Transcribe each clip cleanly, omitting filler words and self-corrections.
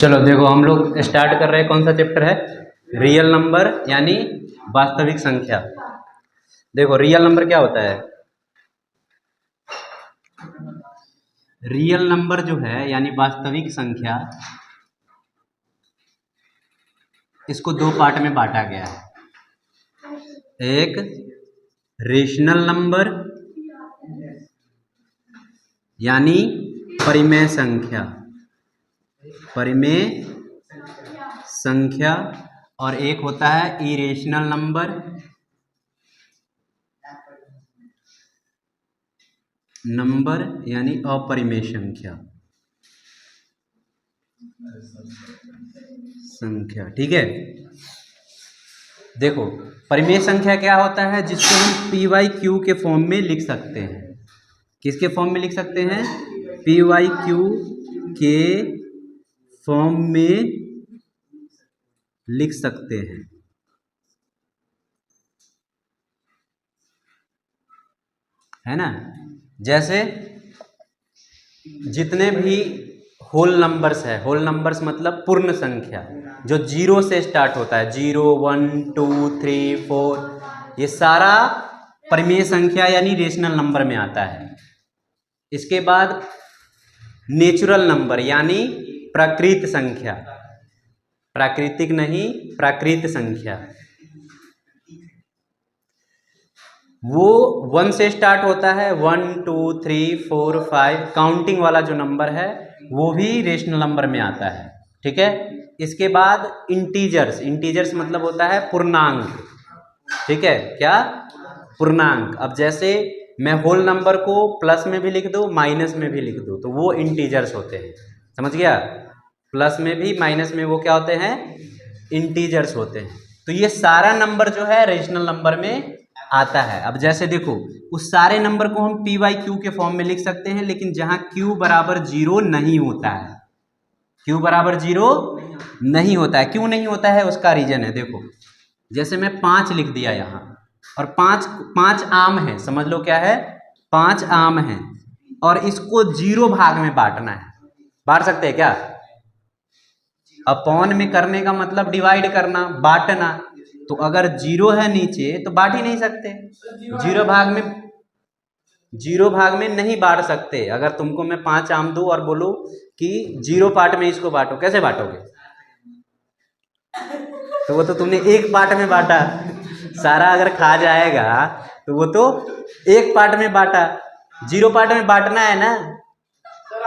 चलो देखो हम लोग स्टार्ट कर रहे हैं। कौन सा चैप्टर है? रियल नंबर यानी वास्तविक संख्या। देखो रियल नंबर क्या होता है? रियल नंबर जो है यानी वास्तविक संख्या, इसको दो पार्ट में बांटा गया है। एक रेशनल नंबर यानी परिमेय संख्या, परिमेय संख्या, और एक होता है इरेशनल नंबर, नंबर यानी अपरिमेय संख्या, संख्या। ठीक है, देखो परिमेय संख्या क्या होता है? जिसको हम पी वाई क्यू के फॉर्म में लिख सकते हैं। किसके फॉर्म में लिख सकते हैं? पी वाई क्यू के फॉर्म में लिख सकते हैं। है ना? जैसे जितने भी होल नंबर्स है, होल नंबर्स मतलब पूर्ण संख्या, जो जीरो से स्टार्ट होता है, 0 1 2 3 4, ये सारा परिमेय संख्या यानी रेशनल नंबर में आता है। इसके बाद नेचुरल नंबर यानी प्राकृत संख्या, प्राकृतिक नहीं प्राकृत संख्या, वो 1 से स्टार्ट होता है। 1 2 3 4 5 काउंटिंग वाला जो नंबर है वो भी रेशनल नंबर में आता है। ठीक है, इसके बाद इंटीजर्स, इंटीजर्स मतलब होता है पूर्णांक। ठीक है, क्या? पूर्णांक। अब जैसे मैं होल नंबर को प्लस में भी लिख दूं, माइनस में भी लिख दूं, तो वो इंटीजर्स होते हैं। समझ गया? प्लस में भी माइनस में वो क्या होते हैं? इंटीजर्स होते हैं। तो ये सारा नंबर जो है रेशनल नंबर में आता है। अब जैसे देखो, उस सारे नंबर को हम पी वाई क्यू के फॉर्म में लिख सकते हैं, लेकिन जहां क्यू बराबर 0 नहीं होता है, क्यू बराबर 0 नहीं होता है। क्यों नहीं होता है? उसका रीजन है। देखो जैसे मैं 5 लिख दिया यहाँ, और पांच आम है, समझ लो क्या है? 5 आम है, और इसको 0 भाग में बांटना है। बांट सकते हैं क्या? अपॉन में करने का मतलब डिवाइड करना, बांटना। तो अगर 0 है नीचे तो बांट ही नहीं सकते। 0 भाग में, 0 भाग में नहीं बांट सकते। अगर तुमको मैं 5 आम दूं और बोलूं कि 0 पार्ट में इसको बांटो, कैसे बांटोगे? तो वो तो तुमने एक पार्ट में बांटा, सारा अगर खा जाएगा तो वो तो एक पार्ट में बांटा। 0 पार्ट में बांटना है ना,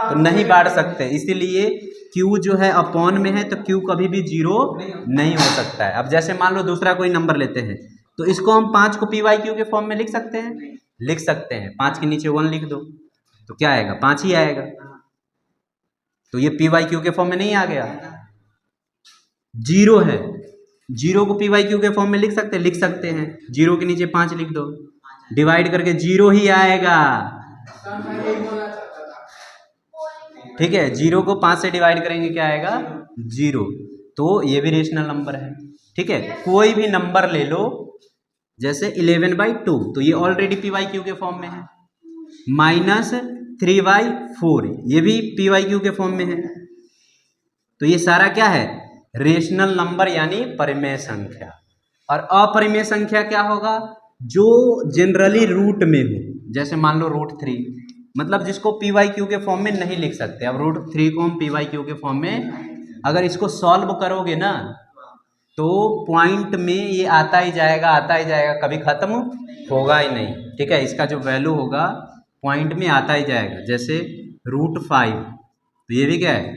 तो नहीं बांट सकते। इसीलिए Q जो है अपॉन में है, तो Q कभी भी 0 नहीं हो सकता है। अब जैसे मान लो दूसरा कोई नंबर लेते हैं, तो इसको हम 5 को पी वाई क्यू के फॉर्म में लिख सकते हैं, लिख सकते हैं। 5 के नीचे 1 लिख दो तो क्या आएगा? 5 ही आएगा। तो ये पी वाई क्यू के फॉर्म में नहीं आ गया। 0 है, 0 को पी वाई क्यू के फॉर्म में लिख सकते हैं, लिख सकते हैं। 0 के नीचे 5 लिख दो, डिवाइड करके 0 ही आएगा। ठीक है, 0 को 5 से डिवाइड करेंगे, क्या आएगा? 0। तो ये भी रेशनल नंबर है। ठीक है, कोई भी नंबर ले लो, जैसे 11/2, तो ये ऑलरेडी पी वाई क्यू के फॉर्म में है। -3/4, ये भी पी वाई क्यू के फॉर्म में है। तो ये सारा क्या है? रेशनल नंबर यानी परिमेय संख्या। और अपरिमेय संख्या क्या होगा? जो जनरली रूट में हो, जैसे मान लो √3, मतलब जिसको पी वाई क्यू के फॉर्म में नहीं लिख सकते। अब √3 को हम पी वाई क्यू के फॉर्म में अगर इसको सॉल्व करोगे ना, तो पॉइंट में ये आता ही जाएगा, आता ही जाएगा, कभी खत्म होगा ही नहीं। ठीक है, इसका जो वैल्यू होगा पॉइंट में आता ही जाएगा। जैसे √5, तो ये भी क्या है?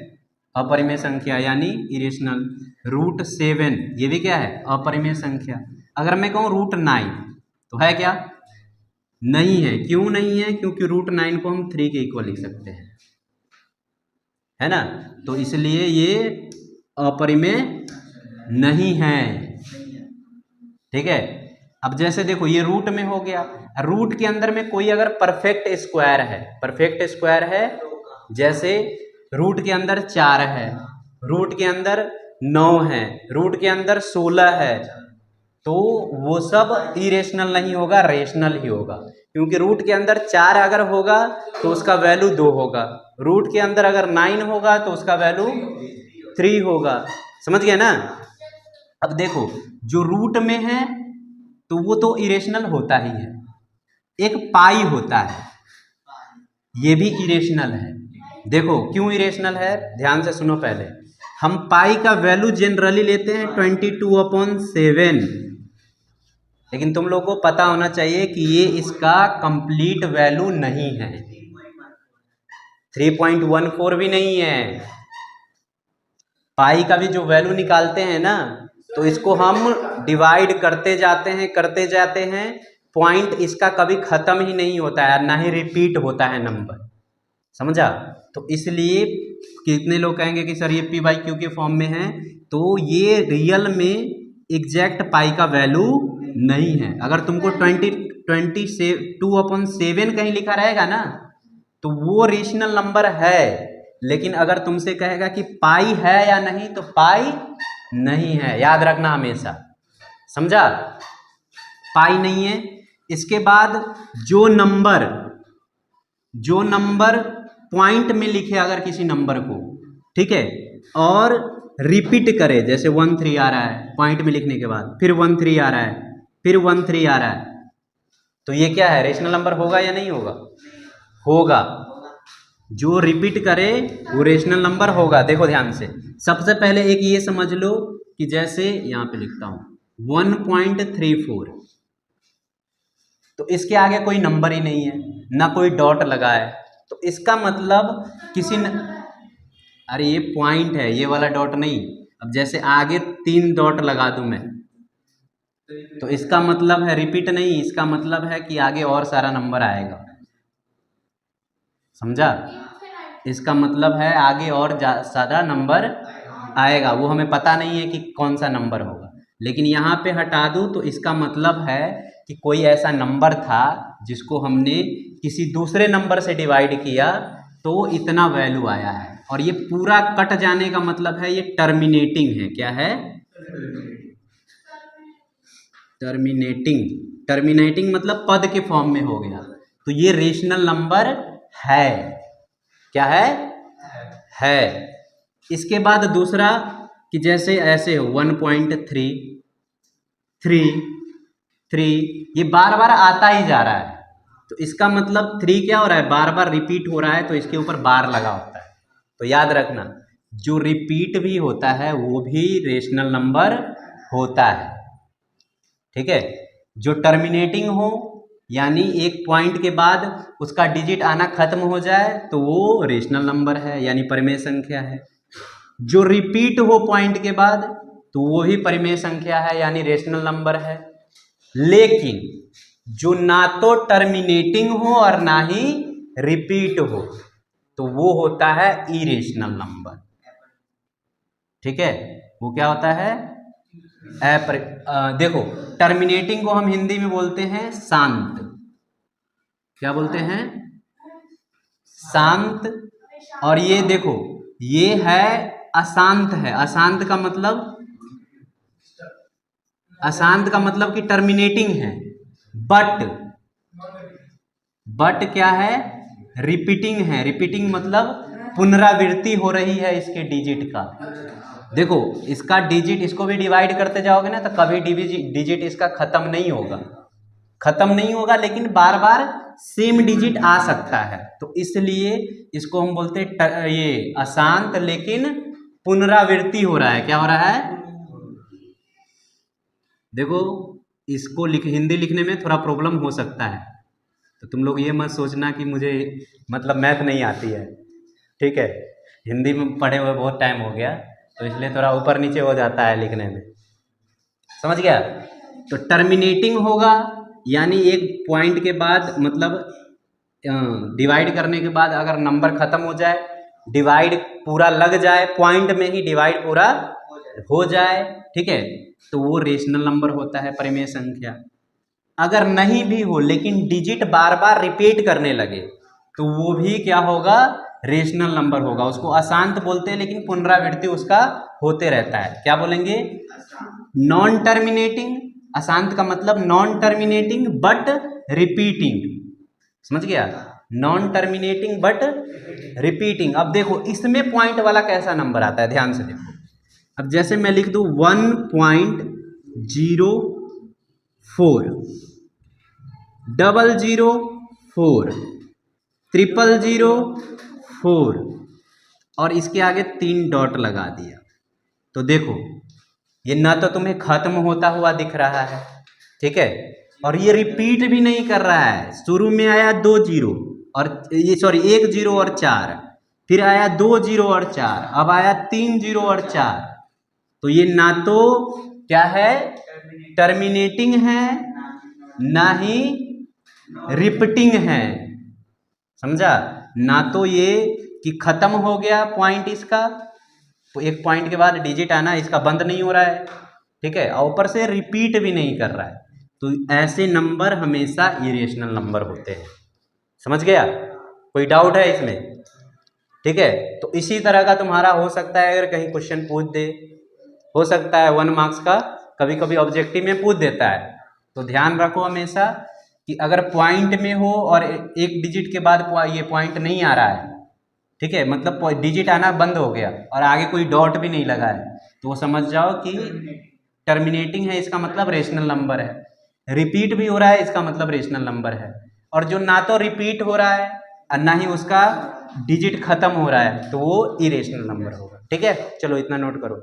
अपरिमेय संख्या यानी इरेशनल। √7, ये भी क्या है? अपरिमेय संख्या। अगर मैं कहूँ √9, तो है क्या? नहीं है। क्यों नहीं है? क्योंकि √9 को हम 3 के इक्वल लिख सकते हैं, है ना? तो इसलिए ये अपरिमेय नहीं है। ठीक है, अब जैसे देखो ये रूट में हो गया, रूट के अंदर में कोई अगर परफेक्ट स्क्वायर है, परफेक्ट स्क्वायर है, जैसे रूट के अंदर 4 है, रूट के अंदर 9 है, रूट के अंदर 16 है, तो वो सब इरेशनल नहीं होगा, रेशनल ही होगा। क्योंकि रूट के अंदर 4 अगर होगा तो उसका वैल्यू 2 होगा, रूट के अंदर अगर 9 होगा तो उसका वैल्यू 3 होगा। समझ गए ना। अब देखो जो रूट में है तो वो तो इरेशनल होता ही है, एक पाई होता है, ये भी इरेशनल है। देखो क्यों इरेशनल है, ध्यान से सुनो। पहले हम पाई का वैल्यू जनरली लेते हैं 22/7, लेकिन तुम लोग को पता होना चाहिए कि ये इसका कंप्लीट वैल्यू नहीं है, 3.14 भी नहीं है। पाई का भी जो वैल्यू निकालते हैं ना, तो इसको हम डिवाइड करते जाते हैं, पॉइंट इसका कभी खत्म ही नहीं होता है, ना ही रिपीट होता है नंबर। समझा। तो इसलिए कितने लोग कहेंगे कि सर ये पी बाई क्यू के फॉर्म में है, तो ये रियल में एग्जैक्ट पाई का वैल्यू नहीं है। अगर तुमको 22/7 कहीं लिखा रहेगा ना, तो वो रेशनल नंबर है। लेकिन अगर तुमसे कहेगा कि पाई है या नहीं, तो पाई नहीं है, याद रखना हमेशा। समझा। पाई नहीं है। इसके बाद जो नंबर पॉइंट में लिखे अगर किसी नंबर को, ठीक है, और रिपीट करे, जैसे 13 आ रहा है पॉइंट में लिखने के बाद, फिर 13 आ रहा है, फिर 13 आ रहा है, तो ये क्या है, रेशनल नंबर होगा या नहीं होगा? होगा। जो रिपीट करे वो रेशनल नंबर होगा। देखो ध्यान से, सबसे पहले एक ये समझ लो कि जैसे यहां पे लिखता हूं 1.34, तो इसके आगे कोई नंबर ही नहीं है, ना कोई डॉट लगा है, तो इसका मतलब अरे ये पॉइंट है, ये वाला डॉट नहीं। अब जैसे आगे 3 डॉट लगा दूं मैं, तो इसका मतलब है रिपीट नहीं, इसका मतलब है कि आगे और सारा नंबर आएगा। समझा। इसका मतलब है आगे और सारा नंबर आएगा, वो हमें पता नहीं है कि कौन सा नंबर होगा। लेकिन यहाँ पे हटा दूं तो इसका मतलब है कि कोई ऐसा नंबर था जिसको हमने किसी दूसरे नंबर से डिवाइड किया, तो इतना वैल्यू आया है। और ये पूरा कट जाने का मतलब है ये टर्मिनेटिंग है। क्या है? टर्मिनेटिंग मतलब पद के फॉर्म में हो गया, तो ये रेशनल नंबर है। क्या है। इसके बाद दूसरा कि जैसे ऐसे हो 1.33 ये बार बार आता ही जा रहा है, तो इसका मतलब 3 क्या हो रहा है, बार बार रिपीट हो रहा है, तो इसके ऊपर बार लगा होता है। तो याद रखना, जो रिपीट भी होता है वो भी रेशनल नंबर होता है। ठीक है। जो टर्मिनेटिंग हो, यानी एक पॉइंट के बाद उसका डिजिट आना खत्म हो जाए, तो वो रेशनल नंबर है, यानी परिमेय संख्या है। जो रिपीट हो पॉइंट के बाद, तो वो ही परिमेय संख्या है, यानी रेशनल नंबर है। लेकिन जो ना तो टर्मिनेटिंग हो और ना ही रिपीट हो, तो वो होता है इरेशनल नंबर। ठीक है। वो क्या होता है? देखो, टर्मिनेटिंग को हम हिंदी में बोलते हैं शांत। क्या बोलते हैं? शांत। और ये देखो, ये है अशांत है। अशांत का मतलब कि टर्मिनेटिंग है, बट क्या है? रिपीटिंग है। रिपीटिंग मतलब पुनरावृत्ति हो रही है इसके डिजिट का। देखो, इसका डिजिट, इसको भी डिवाइड करते जाओगे ना, तो कभी डिजिट इसका खत्म नहीं होगा, लेकिन बार बार सेम डिजिट आ सकता है। तो इसलिए इसको हम बोलते हैं ये अशांत, लेकिन पुनरावृत्ति हो रहा है। क्या हो रहा है? देखो, इसको हिंदी लिखने में थोड़ा प्रॉब्लम हो सकता है, तो तुम लोग ये मत सोचना कि मुझे मतलब मैथ नहीं आती है। ठीक है। हिंदी में पढ़े हुए बहुत टाइम हो गया, तो इसलिए थोड़ा ऊपर नीचे हो जाता है लिखने में। समझ गया। तो टर्मिनेटिंग होगा, यानी एक पॉइंट के बाद, मतलब डिवाइड करने के बाद अगर नंबर खत्म हो जाए, डिवाइड पूरा लग जाए, पॉइंट में ही डिवाइड पूरा हो जाए, ठीक है, तो वो रेशनल नंबर होता है, परिमेय संख्या। अगर नहीं भी हो, लेकिन डिजिट बार बार रिपीट करने लगे, तो वो भी क्या होगा? रेशनल नंबर होगा। उसको अशांत बोलते हैं, लेकिन पुनरावृत्ति उसका होते रहता है। क्या बोलेंगे? Non terminating. अशांत का मतलब नॉन टर्मिनेटिंग बट रिपीटिंग। समझ गया? Non terminating but repeating. अब देखो, इसमें पॉइंट वाला कैसा नंबर आता है, ध्यान से देखो। अब जैसे मैं लिख दूं 1.04, 004, 004 और इसके आगे 3 डॉट लगा दिया। तो देखो ये ना तो तुम्हें खत्म होता हुआ दिख रहा है, ठीक है, और ये रिपीट भी नहीं कर रहा है। शुरू में आया 2 जीरो और ये सॉरी 1 जीरो और 4, फिर आया 2 जीरो और 4, अब आया 3 जीरो और 4। तो ये ना तो क्या है, टर्मिनेटिंग है, ना ही रिपीटिंग है। समझा? ना तो ये कि खत्म हो गया पॉइंट इसका, तो एक पॉइंट के बाद डिजिट आना इसका बंद नहीं हो रहा है, ठीक है, और ऊपर से रिपीट भी नहीं कर रहा है। तो ऐसे नंबर हमेशा इरेशनल नंबर होते हैं। समझ गया? कोई डाउट है इसमें? ठीक है, तो इसी तरह का तुम्हारा हो सकता है, अगर कहीं क्वेश्चन पूछ दे, हो सकता है 1 मार्क्स का कभी कभी ऑब्जेक्टिव में पूछ देता है। तो ध्यान रखो हमेशा कि अगर पॉइंट में हो और एक डिजिट के बाद ये पॉइंट नहीं आ रहा है, ठीक है, मतलब डिजिट आना बंद हो गया और आगे कोई डॉट भी नहीं लगा है, तो वो समझ जाओ कि टर्मिनेटिंग है, इसका मतलब रेशनल नंबर है। रिपीट भी हो रहा है, इसका मतलब रेशनल नंबर है। और जो ना तो रिपीट हो रहा है और ना ही उसका डिजिट खत्म हो रहा है, तो वो इरेशनल नंबर होगा। ठीक है, चलो इतना नोट करो।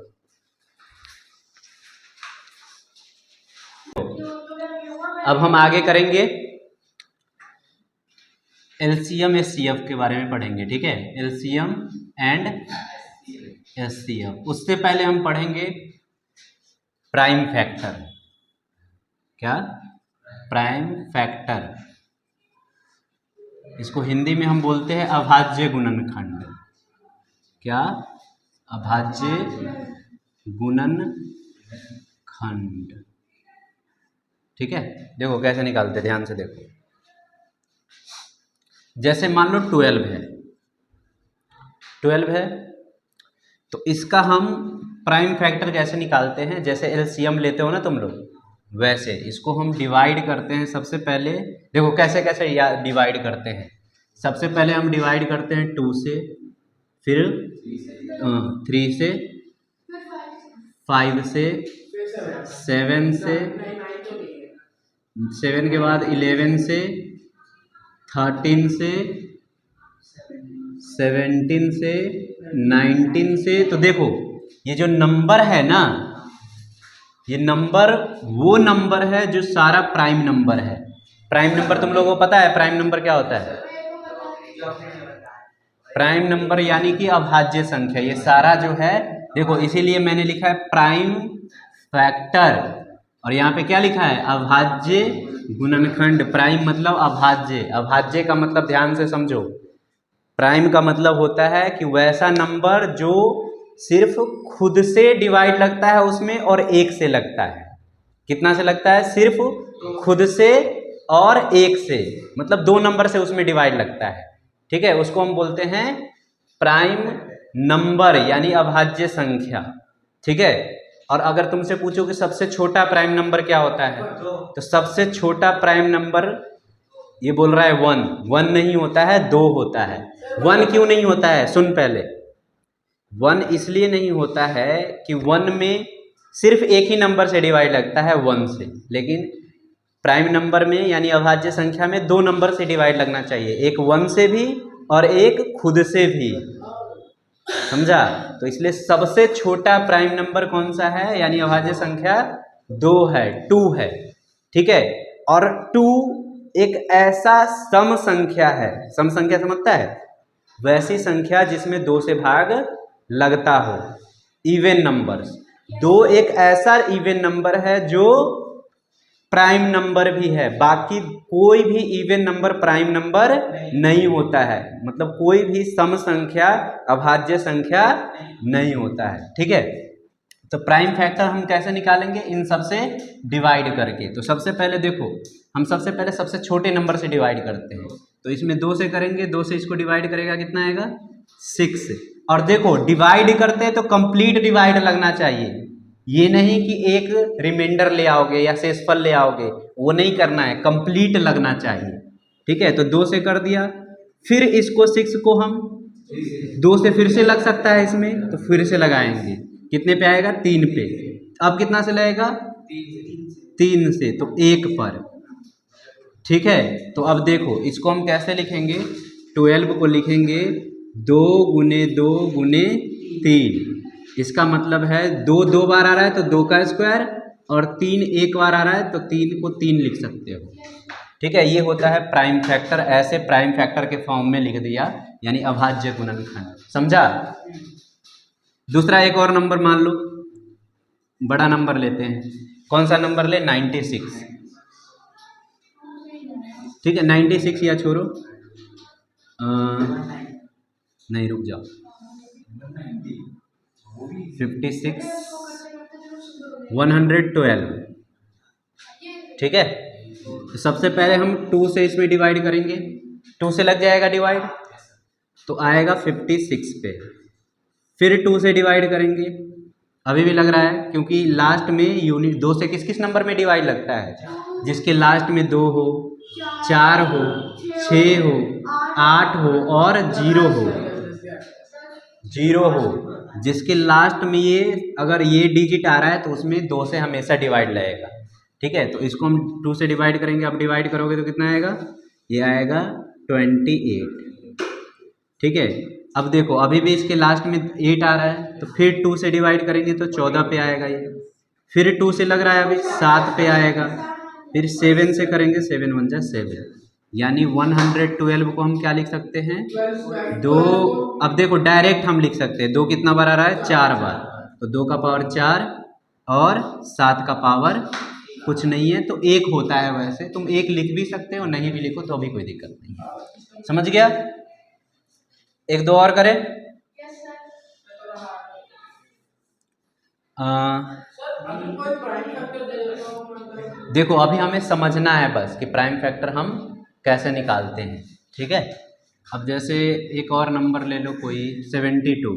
अब हम आगे करेंगे एलसीएम एचसीएफ के बारे में पढ़ेंगे। ठीक है, एलसीएम एंड एचसीएफ। उससे पहले हम पढ़ेंगे प्राइम फैक्टर। क्या? प्राइम फैक्टर, इसको हिंदी में हम बोलते हैं अभाज्य गुणनखंड। क्या? अभाज्य गुणनखंड। ठीक है, देखो कैसे निकालते, ध्यान से देखो। जैसे मान लो 12 है, 12 है, तो इसका हम प्राइम फैक्टर कैसे निकालते हैं, जैसे एलसीएम लेते हो ना तुम लोग, वैसे इसको हम डिवाइड करते हैं। सबसे पहले देखो कैसे कैसे डिवाइड करते हैं। सबसे पहले हम डिवाइड करते हैं 2 से, फिर 3 से, 5 से, 7 से, 7 के बाद 11 से, 13 से, 17 से, 19 से। तो देखो ये जो नंबर है ना, ये नंबर वो नंबर है जो सारा प्राइम नंबर है। प्राइम नंबर तुम लोगों को पता है प्राइम नंबर क्या होता है? प्राइम नंबर यानी कि अभाज्य संख्या। ये सारा जो है देखो, इसीलिए मैंने लिखा है प्राइम फैक्टर, और यहाँ पे क्या लिखा है? अभाज्य गुणनखंड। प्राइम मतलब अभाज्य, अभाज्य का मतलब ध्यान से समझो, प्राइम का मतलब होता है कि वैसा नंबर जो सिर्फ खुद से डिवाइड लगता है उसमें और 1 से लगता है। कितना से लगता है? सिर्फ खुद से और 1 से, मतलब 2 नंबर से उसमें डिवाइड लगता है। ठीक है, उसको हम बोलते हैं प्राइम नंबर यानी अभाज्य संख्या। ठीक है, और अगर तुमसे पूछो कि सबसे छोटा प्राइम नंबर क्या होता है, तो सबसे छोटा प्राइम नंबर ये बोल रहा है 1। 1 नहीं होता है, 2 होता है। 1 क्यों नहीं होता है? सुन पहले, 1 इसलिए नहीं होता है कि 1 में सिर्फ एक ही नंबर से डिवाइड लगता है 1 से, लेकिन प्राइम नंबर में यानी अभाज्य संख्या में 2 नंबर से डिवाइड लगना चाहिए, एक 1 से भी और एक खुद से भी। समझा? तो इसलिए सबसे छोटा प्राइम नंबर कौन सा है यानी अभाज्य संख्या? 2 है, 2 है। ठीक है, और 2 एक ऐसा सम संख्या है, सम संख्या समझता है? वैसी संख्या जिसमें 2 से भाग लगता हो, इवन नंबर्स। 2 एक ऐसा इवन नंबर है जो प्राइम नंबर भी है, बाकी कोई भी इवन नंबर प्राइम नंबर नहीं होता है, मतलब कोई भी सम संख्या अभाज्य संख्या नहीं होता है। ठीक है, तो प्राइम फैक्टर हम कैसे निकालेंगे? इन सब से डिवाइड करके। तो सबसे पहले देखो, हम सबसे पहले सबसे छोटे नंबर से डिवाइड करते हैं, तो इसमें 2 से करेंगे, 2 से इसको डिवाइड करेगा, कितना आएगा? 6। और देखो डिवाइड करते हैं तो कंप्लीट डिवाइड लगना चाहिए, ये नहीं कि एक रिमाइंडर ले आओगे या शेषफल ले आओगे, वो नहीं करना है, कंप्लीट लगना चाहिए। ठीक है, तो 2 से कर दिया, फिर इसको 6 को हम 2 से फिर से लग सकता है इसमें, तो फिर से लगाएंगे, कितने पे आएगा? 3 पे। अब कितना से लगेगा? 3 से, तो 1 पर। ठीक है, तो अब देखो इसको हम कैसे लिखेंगे? 12 को लिखेंगे 2 गुने 2 गुने 3। इसका मतलब है 2 2 बार आ रहा है तो 2 का स्क्वायर, और 3 एक बार आ रहा है तो 3 को 3 लिख सकते हो। ठीक है, ये होता है प्राइम फैक्टर। ऐसे प्राइम फैक्टर के फॉर्म में लिख दिया, यानी अभाज्य गुणनखंड। समझा? दूसरा एक और नंबर मान लो, बड़ा नंबर लेते हैं। कौन सा नंबर ले? 96। ठीक है, 96 या छोड़ो, नहीं रुक जाओ, 56 112। ठीक है, तो सबसे पहले हम 2 से इसमें डिवाइड करेंगे, 2 से लग जाएगा डिवाइड, तो आएगा 56 पे। फिर 2 से डिवाइड करेंगे, अभी भी लग रहा है, क्योंकि लास्ट में यूनिट 2 से किस किस नंबर में डिवाइड लगता है? जिसके लास्ट में 2 हो, 4 हो, 6 हो, 8 हो और 0 हो। 0 हो, जिसके लास्ट में ये अगर ये डिजिट आ रहा है तो उसमें 2 से हमेशा डिवाइड लगेगा। ठीक है, तो इसको हम 2 से डिवाइड करेंगे। अब डिवाइड करोगे तो कितना आएगा? ये आएगा 28। ठीक है, अब देखो अभी भी इसके लास्ट में 8 आ रहा है, तो फिर 2 से डिवाइड करेंगे तो 14 पे आएगा ये। फिर 2 से लग रहा है अभी 7 पे आएगा। फिर 7 से करेंगे, 7 1 जा 7, यानी 112 को हम क्या लिख सकते हैं? 2। अब देखो डायरेक्ट हम लिख सकते हैं, 2 कितना बार आ रहा है? 4 बार, तो 2 का पावर 4 और 7 का पावर कुछ नहीं है, तो 1 होता है। वैसे तुम 1 लिख भी सकते हो, नहीं भी लिखो तो भी कोई दिक्कत नहीं। समझ गया? एक दो और करें। देखो अभी हमें समझना है बस कि प्राइम फैक्टर हम कैसे निकालते हैं। ठीक है, अब जैसे एक और नंबर ले लो कोई 72।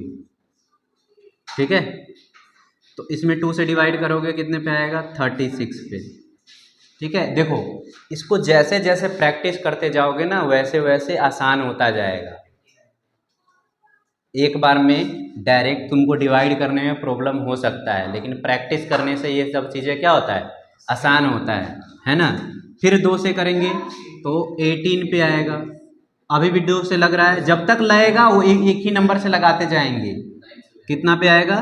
ठीक है, तो इसमें 2 से डिवाइड करोगे कितने पे आएगा? 36 पे। ठीक है, देखो इसको जैसे जैसे प्रैक्टिस करते जाओगे ना, वैसे वैसे आसान होता जाएगा। एक बार में डायरेक्ट तुमको डिवाइड करने में प्रॉब्लम हो सकता है, लेकिन प्रैक्टिस करने से ये सब चीज़ें क्या होता है? आसान होता है ना? फिर 2 से करेंगे तो 18 पे आएगा। अभी भी 2 से लग रहा है, जब तक लगेगा वो एक ही नंबर से लगाते जाएंगे। कितना पे आएगा?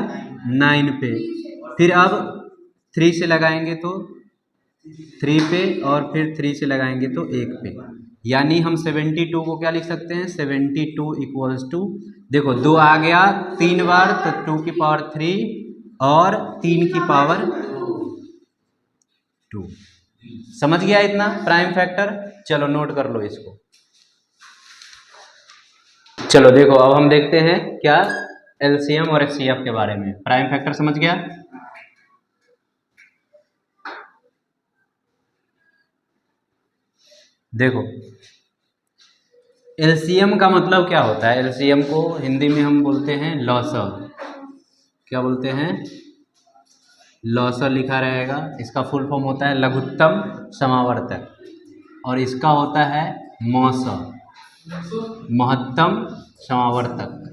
9 पे। फिर अब 3 से लगाएंगे तो 3 पे, और फिर 3 से लगाएंगे तो 1 पे। यानी हम 72 को क्या लिख सकते हैं? 72 इक्वल्स टू, देखो 2 आ गया 3 बार तो 2 की पावर 3 और 3 की पावर 2। समझ गया इतना प्राइम फैक्टर? चलो नोट कर लो इसको। चलो देखो अब हम देखते हैं क्या? एलसीएम और एचसीएफ के बारे में। प्राइम फैक्टर समझ गया? देखो एलसीएम का मतलब क्या होता है? एलसीएम को हिंदी में हम बोलते हैं लॉसर। क्या बोलते हैं? लॉसर लिखा रहेगा। इसका फुल फॉर्म होता है लघुत्तम समावर्तक, और इसका होता है मॉसर, महत्तम समावर्तक।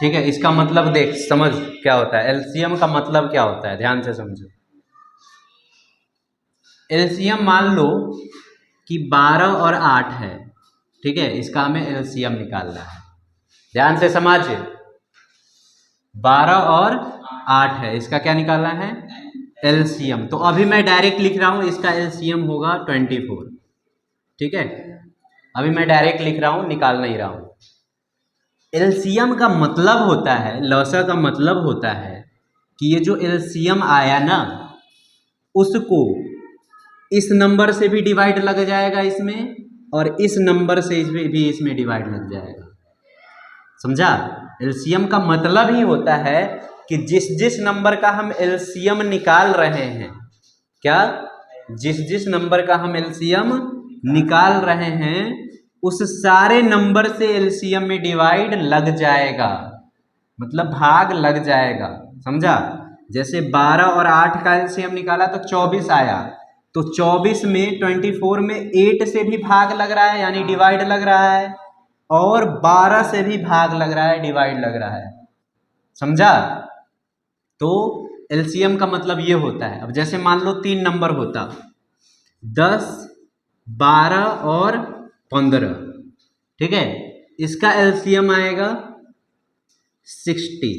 ठीक है, इसका मतलब देख समझ क्या होता है। एलसीएम का मतलब क्या होता है, ध्यान से समझो। एलसीएम मान लो कि 12 और 8 है। ठीक है, इसका हमें एलसीएम निकालना है। ध्यान से समझिए, 12 और 8 है, इसका क्या निकालना है? एलसीएम। तो अभी मैं डायरेक्ट लिख रहा हूं, इसका एलसीएम होगा 24। ठीक है, अभी मैं डायरेक्ट लिख रहा हूं, निकाल नहीं रहा हूं। एलसीएम का मतलब होता है, लॉसर का मतलब होता है कि ये जो एलसीएम आया ना, उसको इस नंबर से भी डिवाइड लग जाएगा इसमें, और इस नंबर से भी इसमें डिवाइड लग जाएगा। समझा? एलसीएम का मतलब ही होता है कि जिस जिस नंबर का हम एलसीएम निकाल रहे हैं, क्या? जिस जिस नंबर का हम एलसीएम निकाल रहे हैं, उस सारे नंबर से एलसीएम में डिवाइड लग जाएगा, मतलब भाग लग जाएगा। समझा? जैसे 12 और 8 का एलसीएम निकाला तो 24 आया, तो 24 में 24 में 8 से भी भाग लग रहा है, यानी डिवाइड लग रहा है, और 12 से भी भाग लग रहा है, डिवाइड लग रहा है। समझा? तो एलसीएम का मतलब ये होता है। अब जैसे मान लो 3 नंबर होता 10, 12 और 15, ठीक है, इसका एलसीएम आएगा 60।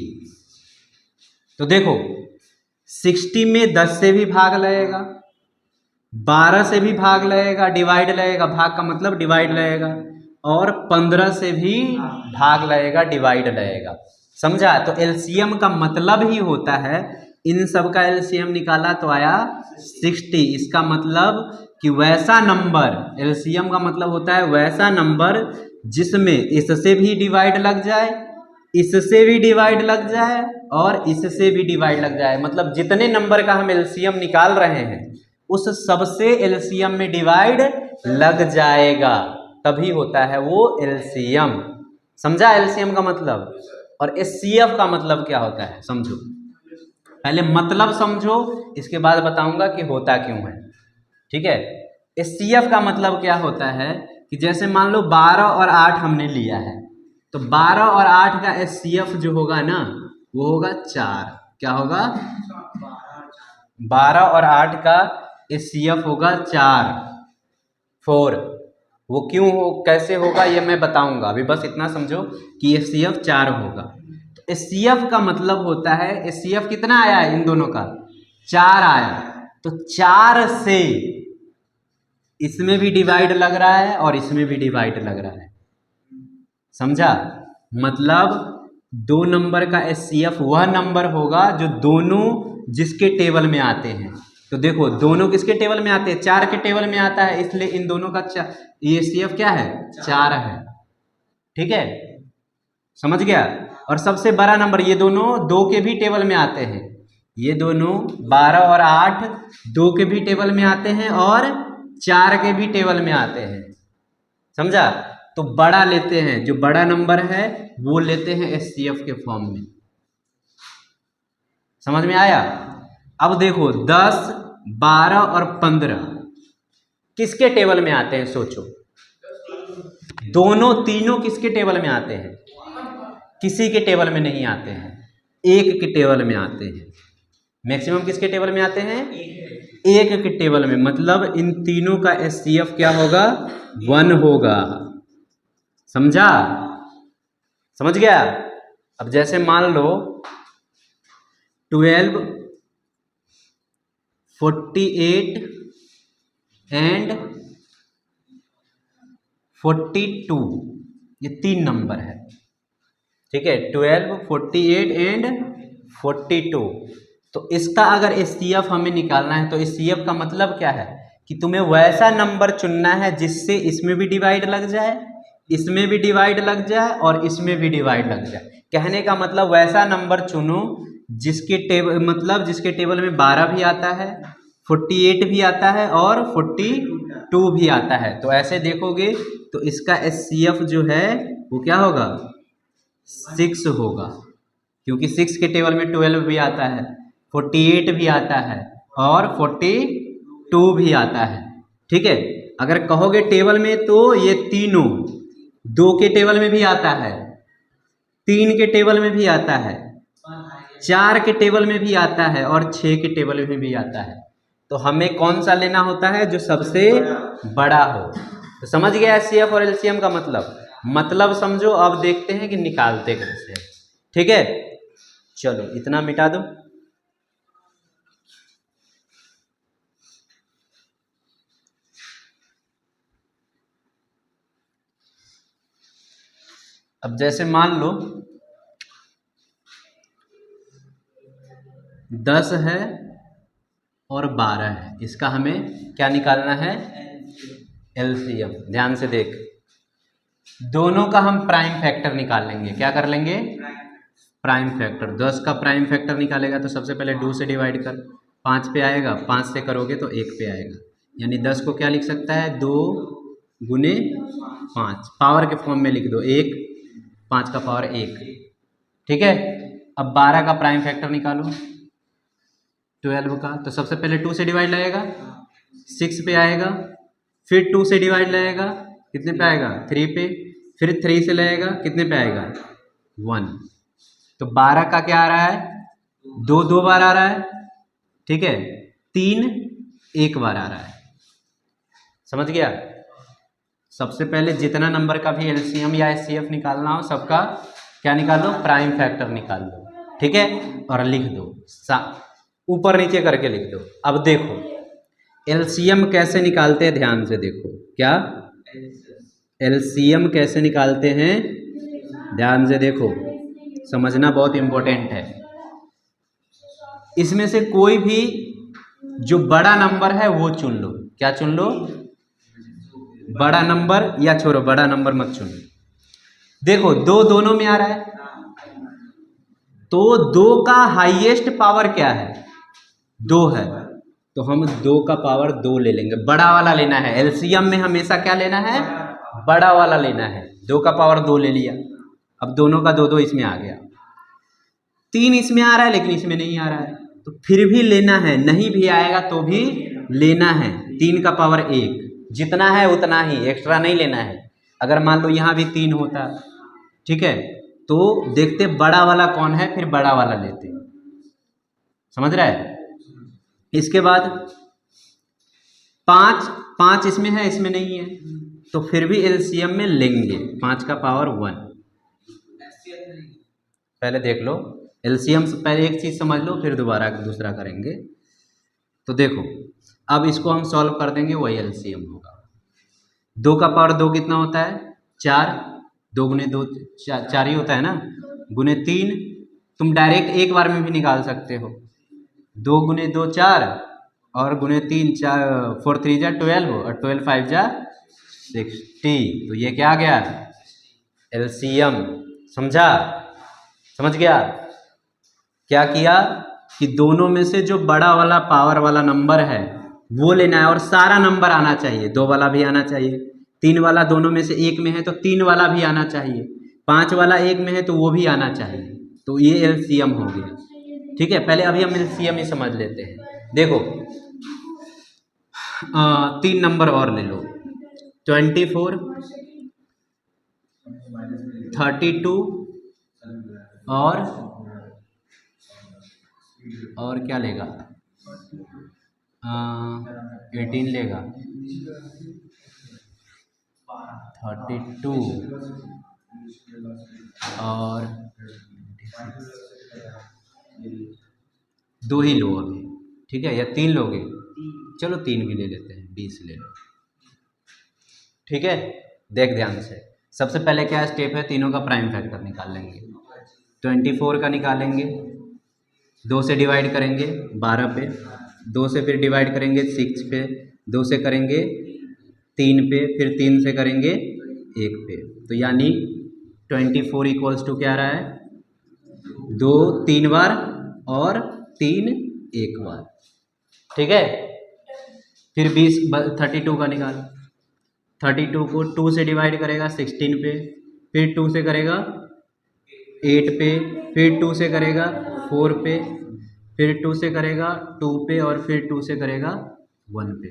तो देखो 60 में 10 से भी भाग लगेगा, 12 से भी भाग लगेगा, डिवाइड लगेगा, भाग का मतलब डिवाइड लगेगा, और 15 से भी भाग लगेगा, डिवाइड लगेगा। समझा? तो एलसीएम का मतलब ही होता है, इन सब का एलसीएम निकाला तो आया 60। इसका मतलब कि वैसा नंबर, एलसीएम का मतलब होता है वैसा नंबर जिसमें इससे भी डिवाइड लग जाए, इससे भी डिवाइड लग जाए और इससे भी डिवाइड लग जाए। मतलब जितने नंबर का हम एलसीएम निकाल रहे हैं उस सबसे एलसीएम में डिवाइड लग जाएगा, तभी होता है वो एलसीएम। समझा एलसीएम का मतलब? और एचसीएफ का मतलब क्या होता है समझो, पहले मतलब समझो, इसके बाद बताऊंगा कि होता क्यों है। ठीक है, एचसीएफ का मतलब क्या होता है कि जैसे मान लो 12 और 8 हमने लिया है, तो 12 और 8 का एचसीएफ जो होगा ना वो होगा 4। क्या होगा? 12 और 8 का एचसीएफ होगा 4। वो क्यों हो, कैसे होगा ये मैं बताऊंगा, अभी बस इतना समझो कि एचसीएफ 4 होगा। तो एचसीएफ का मतलब होता है, एचसीएफ कितना आया है इन दोनों का? 4 आया। तो 4 से इसमें भी डिवाइड लग रहा है और इसमें भी डिवाइड लग रहा है। समझा? मतलब 2 नंबर का एचसीएफ वह नंबर होगा जो दोनों जिसके टेबल में आते हैं। तो देखो दोनों किसके टेबल में आते हैं? 4 के टेबल में आता है, इसलिए इन दोनों का एचसीएफ क्या है? 4 है। ठीक है, समझ गया? और सबसे बड़ा नंबर, ये दोनों 2 के भी टेबल में आते हैं, ये दोनों 12 और 8 2 के भी टेबल में आते हैं और 4 के भी टेबल में आते हैं। समझा? तो बड़ा लेते हैं, जो बड़ा नंबर है वो लेते हैं एचसीएफ के फॉर्म में। समझ में आया? अब देखो 10, 12 और 15 किसके टेबल में आते हैं सोचो? दोनों तीनों किसके टेबल में आते हैं? किसी के टेबल में नहीं आते हैं, एक के टेबल में आते हैं। मैक्सिमम किसके टेबल में आते हैं? एक के टेबल में। मतलब इन तीनों का एचसीएफ क्या होगा? 1 होगा। समझा? समझ गया? अब जैसे मान लो 12, 48 एंड 42, ये 3 नंबर है। ठीक है, 12, 48 एंड 42। तो इसका अगर एचसीएफ हमें निकालना है तो एचसीएफ का मतलब क्या है कि तुम्हें वैसा नंबर चुनना है जिससे इसमें भी डिवाइड लग जाए, इसमें भी डिवाइड लग जाए और इसमें भी डिवाइड लग जाए। कहने का मतलब वैसा नंबर चुनो जिसके टेबल, मतलब जिसके टेबल में 12 भी आता है, 48 भी आता है और 42 भी आता है। तो ऐसे देखोगे तो इसका एचसीएफ जो है वो क्या होगा? 6 होगा, क्योंकि 6 के टेबल में 12 भी आता है, 48 भी आता है और 42 भी आता है। ठीक है, अगर कहोगे टेबल में तो ये तीनों 2 के टेबल में भी आता है, 3 के टेबल में भी आता है, 4 के टेबल में भी आता है और 6 के टेबल में भी आता है। तो हमें कौन सा लेना होता है? जो सबसे बड़ा हो। तो समझ गया एचसीएफ और एलसीएम का मतलब समझो। अब देखते हैं कि निकालते कैसे। ठीक है, चलो इतना मिटा दो। अब जैसे मान लो 10 है और 12 है, इसका हमें क्या निकालना है? एलसीएम। ध्यान से देख, दोनों का हम प्राइम फैक्टर निकाल लेंगे। क्या कर लेंगे? Prime factor. 10 का प्राइम फैक्टर निकालेगा तो सबसे पहले 2 से डिवाइड कर, 5 पे आएगा, 5 से करोगे तो 1 पे आएगा। यानी 10 को क्या लिख सकता है? 2 गुने 5, पावर के फॉर्म में लिख दो, 1, 5 का पावर 1। ठीक है, अब 12 का प्राइम फैक्टर निकालो 12 का, तो सबसे पहले 2 से डिवाइड लगेगा, 6 पे आएगा, फिर 2 से डिवाइड लगेगा, कितने पे आएगा? 3 पे, फिर 3 से लगेगा, कितने पे आएगा? 1। तो 12 का क्या आ रहा है? दो दो बार आ रहा है, ठीक है, तीन एक बार आ रहा है। समझ गया? सबसे पहले जितना नंबर का भी एलसीएम या एचसीएफ निकालना हो सबका क्या निकालो, प्राइम फैक्टर निकाल लो, ठीक है, और लिख दो, ऊपर नीचे करके लिख दो। अब देखो एलसीएम कैसे निकालते हैं, ध्यान से देखो। क्या एलसीएम कैसे निकालते हैं, ध्यान से देखो, समझना बहुत इंपॉर्टेंट है। इसमें से कोई भी जो बड़ा नंबर है वो चुन लो। क्या चुन लो? बड़ा नंबर, या छोड़ो बड़ा नंबर मत चुनो। देखो दो दोनों में आ रहा है, तो दो का हाईएस्ट पावर क्या है, दो है, तो हम दो का पावर दो ले लेंगे, बड़ा वाला लेना है। एलसीएम में हमेशा क्या लेना है, बड़ा वाला लेना है। दो का पावर दो ले लिया, अब दोनों का दो दो इसमें आ गया। तीन इसमें आ रहा है लेकिन इसमें नहीं आ रहा है, तो फिर भी लेना है, नहीं भी आएगा तो भी लेना है। तीन का पावर एक, जितना है उतना ही, एक्स्ट्रा नहीं लेना है। अगर मान लो यहाँ भी तीन होता, ठीक है, तो देखते बड़ा वाला कौन है, फिर बड़ा वाला लेते। समझ रहा है? इसके बाद पाँच, पाँच इसमें है इसमें नहीं है, तो फिर भी एलसीएम में लेंगे। पाँच का पावर वन, पहले देख लो एलसीएम से पहले एक चीज़ समझ लो, फिर दोबारा दूसरा करेंगे। तो देखो अब इसको हम सॉल्व कर देंगे, वही एलसीएम होगा। दो का पावर दो कितना होता है, चार, दो गुने दो चार ही होता है ना, गुने तीन, तुम डायरेक्ट एक बार में भी निकाल सकते हो। दो गुने दो चार, और गुने तीन चार, फोर थ्री जा 12, और 12 फाइव जा 60। तो ये क्या आ गया, एलसीएम। समझा? समझ गया? क्या किया कि दोनों में से जो बड़ा वाला पावर वाला नंबर है वो लेना है, और सारा नंबर आना चाहिए। दो वाला भी आना चाहिए, तीन वाला दोनों में से एक में है तो तीन वाला भी आना चाहिए, पाँच वाला एक में है तो वो भी आना चाहिए। तो ये एलसीएम हो गया, ठीक है। पहले अभी हम एलसीएम ही समझ लेते हैं। देखो तीन नंबर और ले लो, 24, 32 और क्या लेगा, 18 लेगा, 32 और दो ही लो अभी, ठीक है, या तीन लोगे, चलो तीन भी ले लेते हैं, 20 ले लो, ठीक है। देख ध्यान से, सबसे पहले क्या स्टेप है, तीनों का प्राइम फैक्टर निकाल लेंगे। 24 का निकालेंगे, दो से डिवाइड करेंगे 12 पे, दो से फिर डिवाइड करेंगे 6 पे, दो से करेंगे 3 पे, फिर 3 से करेंगे 1 पे। तो यानी 24 इक्वल्स टू क्या आ रहा है, दो तीन बार और तीन एक बार, ठीक है। फिर 32 का निकाल, 32 को 2 से डिवाइड करेगा 16 पे, फिर 2 से करेगा 8 पे, फिर 2 से करेगा 4 पे, फिर 2 से करेगा 2 पे, और फिर 2 से करेगा 1 पे।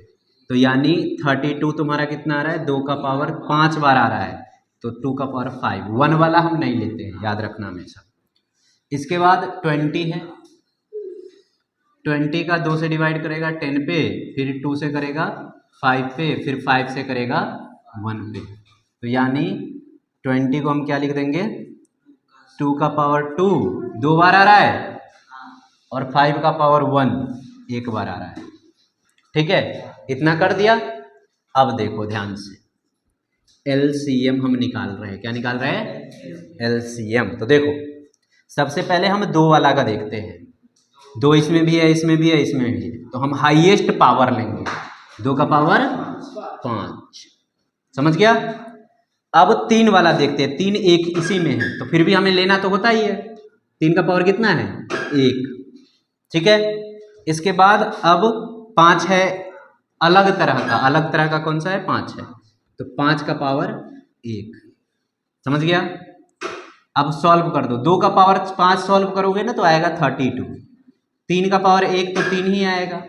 तो यानी 32 तुम्हारा कितना आ रहा है, 2 का पावर 5 बार आ रहा है, तो 2 का पावर 5, 1 वाला हम नहीं लेते हैं, याद रखना हमेशा। इसके बाद 20 है, 20 का 2 से डिवाइड करेगा 10 पे, फिर 2 से करेगा 5 पे, फिर 5 से करेगा 1 पे। तो यानी 20 को हम क्या लिख देंगे, 2 का पावर 2 दो बार आ रहा है, और 5 का पावर 1 एक बार आ रहा है, ठीक है। इतना कर दिया। अब देखो ध्यान से, एलसीएम हम निकाल रहे हैं। क्या निकाल रहे हैं, एलसीएम। तो देखो सबसे पहले हम दो वाला का देखते हैं, दो इसमें भी है इसमें भी है इसमें भी है, तो हम हाईएस्ट पावर लेंगे, 2 का पावर 5। समझ गया? अब तीन वाला देखते हैं, तीन एक इसी में है, तो फिर भी हमें लेना तो होता ही है। 3 का पावर कितना है, 1, ठीक है। इसके बाद अब 5 है अलग तरह का कौन सा है, 5 है, तो 5 का पावर 1। समझ गया? अब सॉल्व कर दो, 2 का पावर 5 सॉल्व करोगे ना तो आएगा 32, 3 का पावर 1 तो 3 ही आएगा,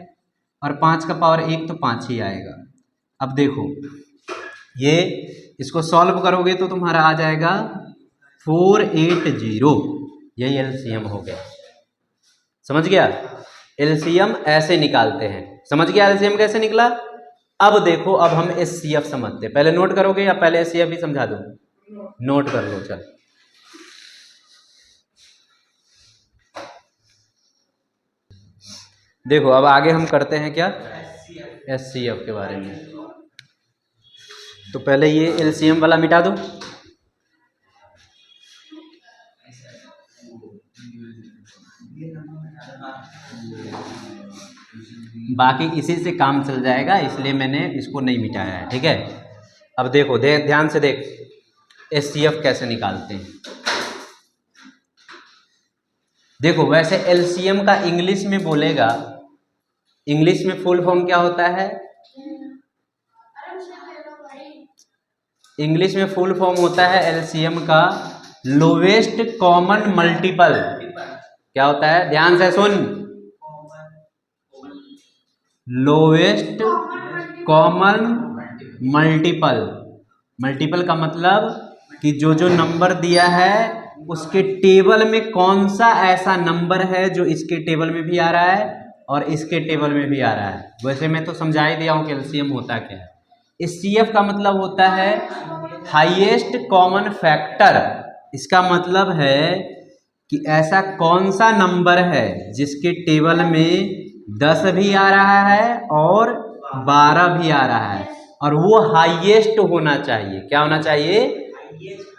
और 5 का पावर 1 तो 5 ही आएगा। अब देखो ये इसको सॉल्व करोगे तो तुम्हारा आ जाएगा 480, यही एलसीएम हो गया। समझ गया? एलसीएम ऐसे निकालते हैं। समझ गया एलसीएम कैसे निकला? अब देखो, अब हम एचसीएफ समझते हैं। पहले नोट करोगे या पहले एचसीएफ भी समझा दूं? नोट कर लो। चल, देखो अब आगे हम करते हैं क्या, एचसीएफ के बारे में। तो पहले ये एलसीएम वाला मिटा दो। बाकी इसी से काम चल जाएगा, इसलिए मैंने इसको नहीं मिटाया है। ठीक है, अब देखो, ध्यान से देख एचसीएफ कैसे निकालते हैं। देखो, वैसे एलसीएम का इंग्लिश में बोलेगा, इंग्लिश में फुल फॉर्म क्या होता है? इंग्लिश में फुल फॉर्म होता है एलसीएम का लोवेस्ट कॉमन मल्टीपल। क्या होता है? ध्यान से सुन, लोवेस्ट कॉमन मल्टीपल। मल्टीपल का मतलब कि जो जो नंबर दिया है उसके टेबल में कौन सा ऐसा नंबर है जो इसके टेबल में भी आ रहा है और इसके टेबल में भी आ रहा है। वैसे मैं तो समझा ही दिया हूँ कि एलसीएम होता क्या है। एचसीएफ का मतलब होता है हाईएस्ट कॉमन फैक्टर। इसका मतलब है कि ऐसा कौन सा नंबर है जिसके टेबल में 10 भी आ रहा है और 12 भी आ रहा है, और वो हाईएस्ट होना चाहिए। क्या होना चाहिए?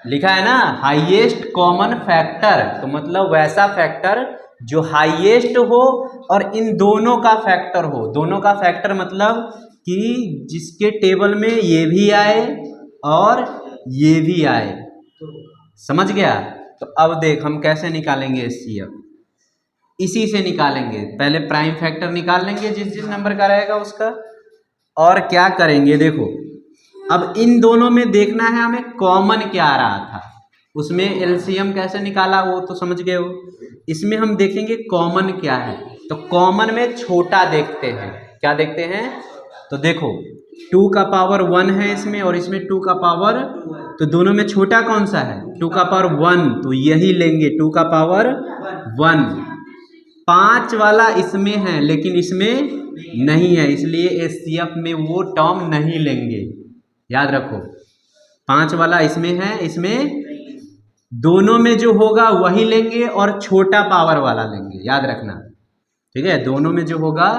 लिखा है ना, हाईएस्ट कॉमन फैक्टर। तो मतलब वैसा फैक्टर जो हाईएस्ट हो और इन दोनों का फैक्टर हो। दोनों का फैक्टर मतलब कि जिसके टेबल में ये भी आए और ये भी आए। समझ गया? तो अब देख हम कैसे निकालेंगे एचसीएफ। इसी से निकालेंगे। पहले प्राइम फैक्टर निकाल लेंगे जिस जिस नंबर का रहेगा उसका, और क्या करेंगे देखो, अब इन दोनों में देखना है हमें कॉमन क्या आ रहा था। उसमें एलसीएम कैसे निकाला वो तो समझ गए हो। इसमें हम देखेंगे कॉमन क्या है। तो कॉमन में छोटा देखते हैं। क्या देखते हैं? तो देखो 2 का पावर 1 है इसमें और इसमें 2 का पावर, तो दोनों में छोटा कौन सा है? 2 का पावर 1, तो यही लेंगे 2 का पावर 1। 5 वाला इसमें है लेकिन इसमें नहीं है, इसलिए एचसीएफ में वो टर्म नहीं लेंगे। याद रखो, 5 वाला इसमें है, इसमें दोनों में जो होगा वही लेंगे और छोटा पावर वाला लेंगे। याद रखना, ठीक है? दोनों में जो होगा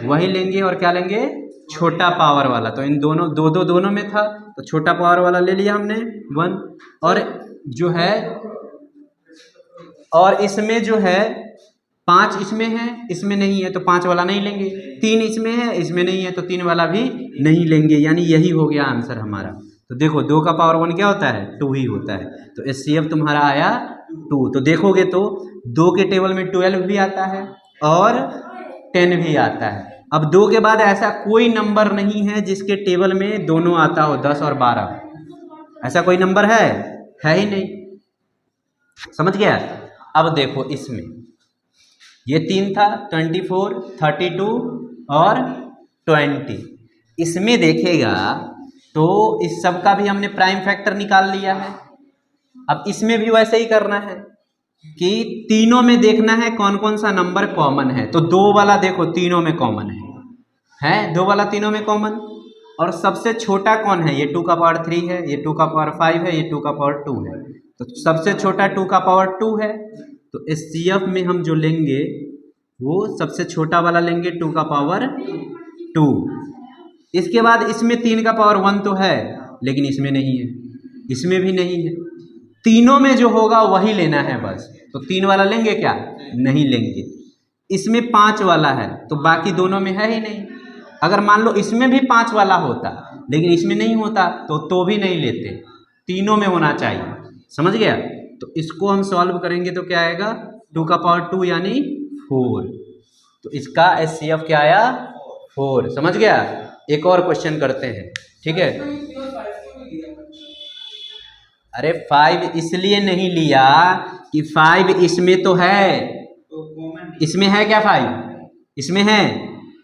वही लेंगे और क्या लेंगे? छोटा पावर वाला। तो इन दोनों दोनों में था तो छोटा पावर वाला ले लिया हमने 1, और जो है, और इसमें जो है 5 इसमें है, इसमें नहीं है तो 5 वाला नहीं लेंगे। 3 इसमें है, इसमें नहीं है तो 3 वाला भी नहीं लेंगे। यानी यही हो गया आंसर हमारा। तो देखो 2 का पावर 1 क्या होता है? 2 ही होता है। तो एचसीएफ तुम्हारा आया 2। तो देखोगे तो 2 के टेबल में 12 भी आता है और 10 भी आता है। अब 2 के बाद ऐसा कोई नंबर नहीं है जिसके टेबल में दोनों आता हो, 10 और 12। ऐसा कोई नंबर है ही नहीं। समझ गया? अब देखो इसमें ये 3 था, 24, 32 और 20। इसमें देखेगा तो इस सब का भी हमने प्राइम फैक्टर निकाल लिया है। अब इसमें भी वैसे ही करना है कि तीनों में देखना है कौन कौन सा नंबर कॉमन है। तो 2 वाला देखो तीनों में कॉमन है 2 वाला तीनों में कॉमन। और सबसे छोटा कौन है? ये 2 का पावर 3 है, ये 2 का पावर 5 है, ये 2 का पावर 2 है। तो सबसे छोटा 2 का पावर 2 है। तो एचसीएफ में हम जो लेंगे वो सबसे छोटा वाला लेंगे, 2 का पावर 2। इसके बाद इसमें 3 का पावर 1 तो है लेकिन इसमें नहीं है, इसमें भी नहीं है। तीनों में जो होगा वही लेना है बस। तो 3 वाला लेंगे क्या? नहीं लेंगे। इसमें 5 वाला है तो बाकी दोनों में है ही नहीं। अगर मान लो इसमें भी 5 वाला होता लेकिन इसमें नहीं होता तो भी नहीं लेते। तीनों में होना चाहिए। समझ गया? तो इसको हम सॉल्व करेंगे तो क्या आएगा? 2 का पावर 2 यानी 4। तो इसका एचसीएफ क्या आया? 4। समझ गया? एक और क्वेश्चन करते हैं, ठीक है? अरे 5 इसलिए नहीं लिया कि 5 इसमें तो है। इसमें है क्या 5? इसमें है।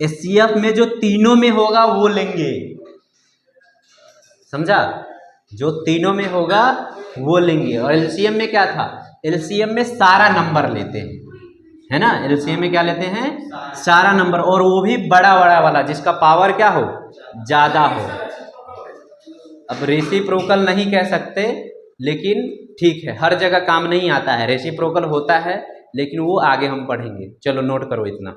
एचसीएफ में जो तीनों में होगा वो लेंगे। समझा? जो तीनों में होगा वो लेंगे। और एलसीएम में क्या था? एलसीएम में सारा नंबर लेते हैं। है ना। एलसीएम में क्या लेते हैं, सारा नंबर, और वो भी बड़ा बड़ा वाला जिसका पावर क्या हो, ज्यादा हो। अब रेसिप्रोकल नहीं कह सकते, लेकिन ठीक है, हर जगह काम नहीं आता है। रेसिप्रोकल होता है लेकिन वो आगे हम पढ़ेंगे। चलो नोट करो इतना।